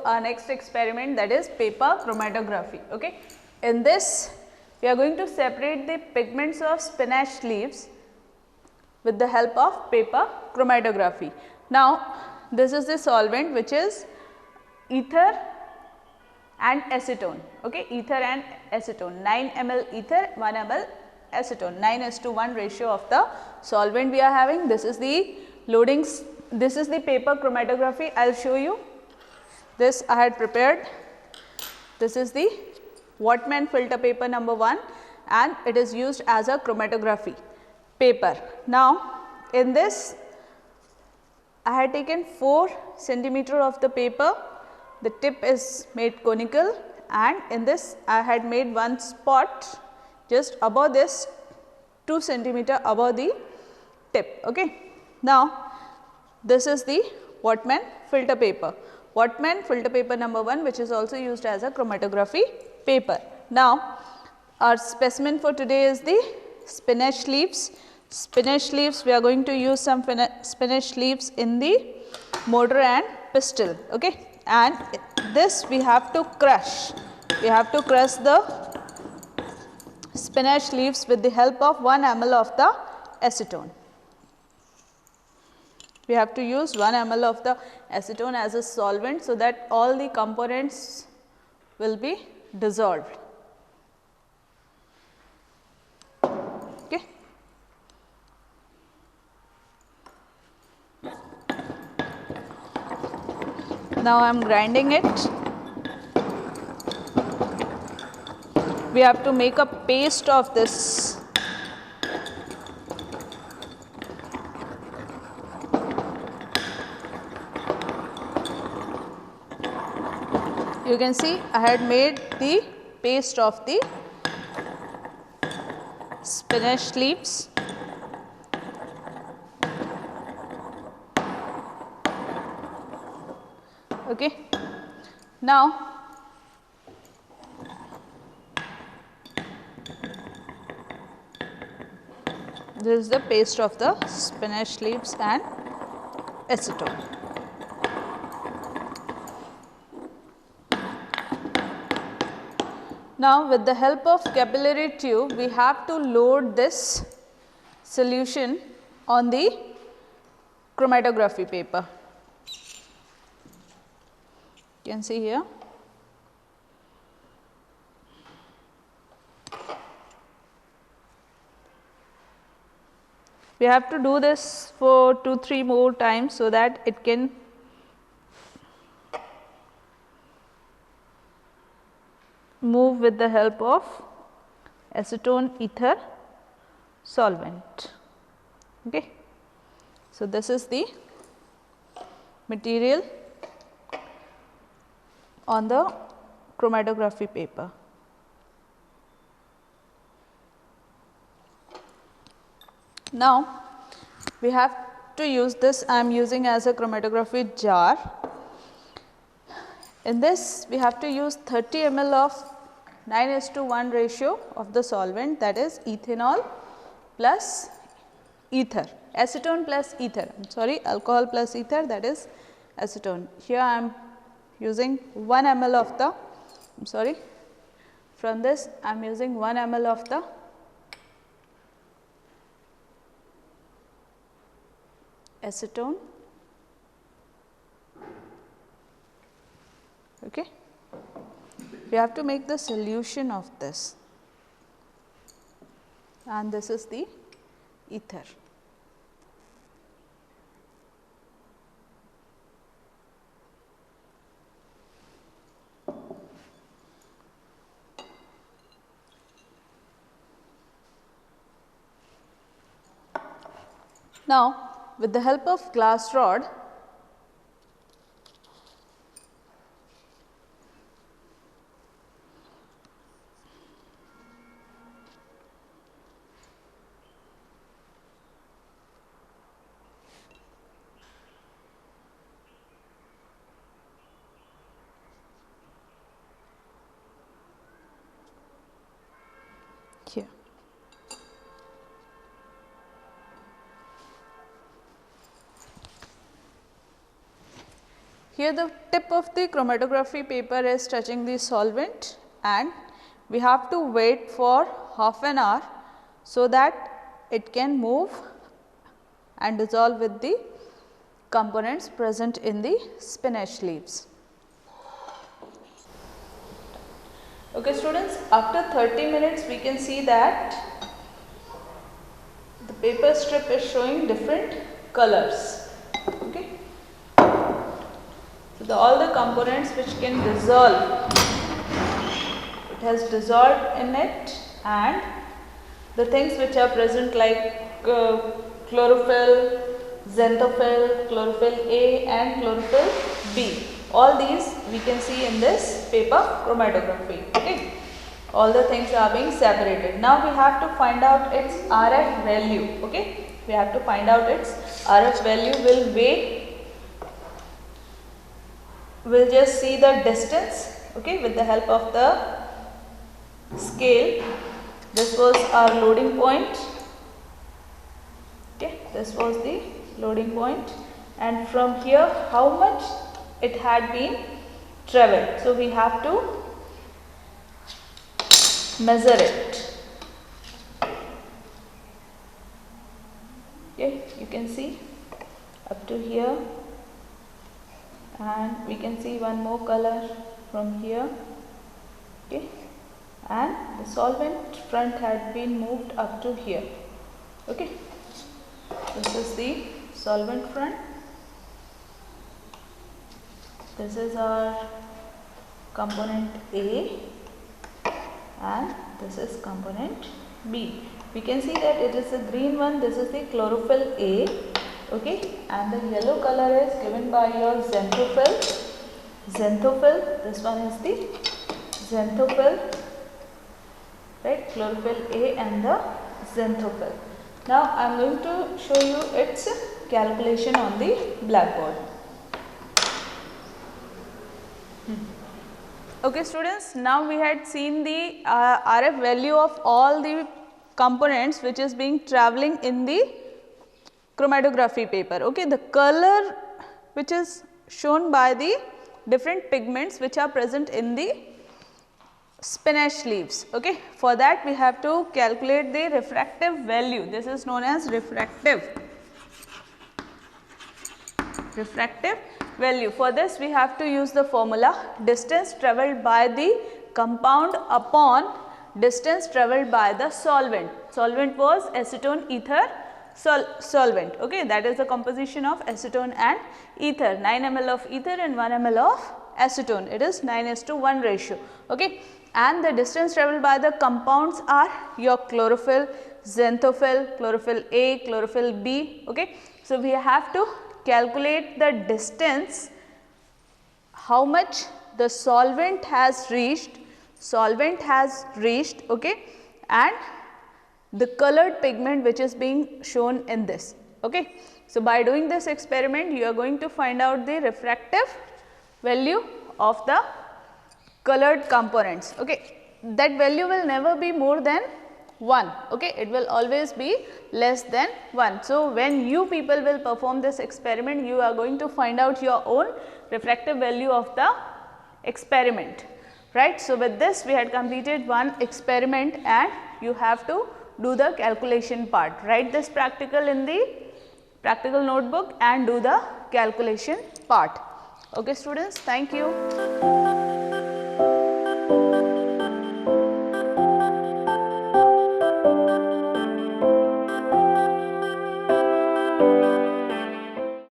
our next experiment, that is paper chromatography. Okay. In this we are going to separate the pigments of spinach leaves with the help of paper chromatography. Now, this is the solvent which is ether and acetone. Okay. Ether and acetone, 9 ml ether, 1 ml acetone, 9:1 ratio of the solvent we are having. This is the loadings, this is the paper chromatography. I will show you. This I had prepared. This is the Whatman filter paper number 1 and it is used as a chromatography paper. Now, in this I had taken 4 centimeter of the paper, the tip is made conical and in this I had made one spot just above this 2 centimeter above the tip. Okay. Now, this is the Whatman filter paper, Whatman filter paper number 1, which is also used as a chromatography paper. Now, our specimen for today is the spinach leaves. Spinach leaves, we are going to use some spinach leaves in the mortar and pestle. Okay. And this we have to crush, we have to crush the spinach leaves with the help of 1 ml of the acetone. We have to use 1 ml of the acetone as a solvent, so that all the components will be dissolved. Okay. Now, I am grinding it. We have to make a paste of this. You can see I had made the paste of the spinach leaves. Okay. Now, this is the paste of the spinach leaves and acetone. Now, with the help of capillary tube, we have to load this solution on the chromatography paper. You can see here. We have to do this for 2-3 more times, so that it can move with the help of acetone ether solvent. Okay. So, this is the material on the chromatography paper. Now, we have to use this, I am using as a chromatography jar. In this, we have to use 30 ml of 9:1 ratio of the solvent, that is ethanol plus ether, acetone plus ether, I am sorry, alcohol plus ether, that is acetone. Here I am using 1 ml of the, I am sorry, from this I am using 1 ml of the acetone. Okay. We have to make the solution of this, and this is the ether. Now, with the help of glass rod, here. here the tip of the chromatography paper is touching the solvent, and we have to wait for half an hour so that it can move and dissolve with the components present in the spinach leaves. Okay students, after 30 minutes we can see that the paper strip is showing different colors. Okay. So all the components which can dissolve, it has dissolved in it, and the things which are present like chlorophyll, xanthophyll, chlorophyll A and chlorophyll B, all these we can see in this paper chromatography. Okay. All the things are being separated. Now we have to find out its RF value. Okay. We have to find out its RF value. We'll just see the distance, okay, with the help of the scale. This was our loading point. Okay, this was the loading point, and from here how much it had been traveled. So we have to measure it. Okay, you can see up to here, and we can see one more color from here. Okay, and the solvent front had been moved up to here. Okay, this is the solvent front. This is our component A, and this is component B. We can see that it is a green one. This is the chlorophyll A. Okay, and the yellow color is given by your xanthophyll. Xanthophyll, this one is the xanthophyll, right? Chlorophyll A and the xanthophyll. Now I am going to show you its calculation on the blackboard. Okay students, now we had seen the RF value of all the components which is being traveling in the chromatography paper. Okay, the color which is shown by the different pigments which are present in the spinach leaves. Okay, for that we have to calculate the refractive value. This is known as refractive value. For this we have to use the formula distance travelled by the compound upon distance travelled by the solvent. Solvent was acetone ether solvent. Okay, that is the composition of acetone and ether. 9 ml of ether and 1 ml of acetone. It is 9:1 ratio. Okay, and the distance travelled by the compounds are your chlorophyll, xanthophyll, chlorophyll A, chlorophyll B. Okay, so we have to calculate the distance, how much the solvent has reached. Okay, and the colored pigment which is being shown in this. Okay, so by doing this experiment you are going to find out the refractive value of the colored components. Okay, that value will never be more than 1. Okay, it will always be less than 1. So when you people will perform this experiment, you are going to find out your own refractive value of the experiment, right? So with this we had completed one experiment, and you have to do the calculation part. Write this practical in the practical notebook and do the calculation part. Okay students, thank you.